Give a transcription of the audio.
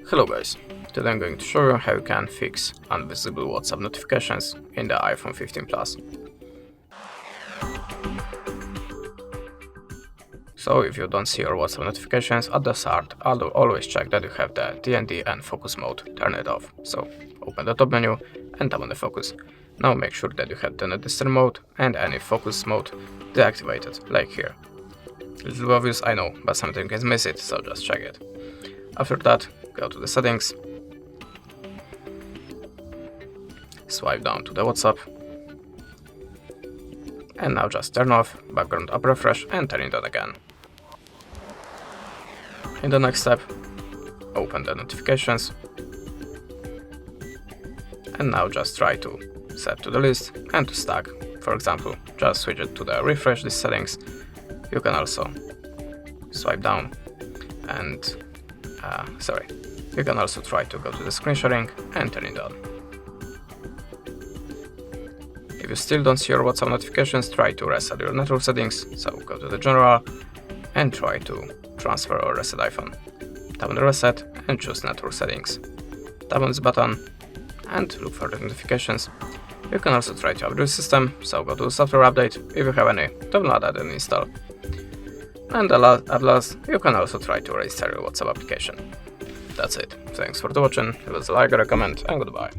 Hello guys, today I'm going to show you how you can fix invisible WhatsApp notifications in the iPhone 15 Plus. So if you don't see your WhatsApp notifications at the start, always check that you have the DND and focus mode turned off. So open the top menu and tap on the focus. Now make sure that you have the disturb mode and any focus mode deactivated, like here. A little obvious, I know, but something is missing, so just check it. After that, go to the settings, swipe down to the WhatsApp, and now just turn off background app refresh and turn it on again. In the next step, open the notifications, and now just try to set to the list and to stack. For example, just switch it to the refresh these settings. You can also swipe down and you can also try to go to the screen sharing and turn it on. If you still don't see your WhatsApp notifications, try to reset your network settings, so go to the general and try to transfer or reset iPhone. Tap on the reset and choose network settings. Tap on this button and look for the notifications. You can also try to update the system, so go to the software update if you have any, download that and install. And at last, you can also try to restart your WhatsApp application. That's it. Thanks for watching, leave us a like or a comment, and goodbye.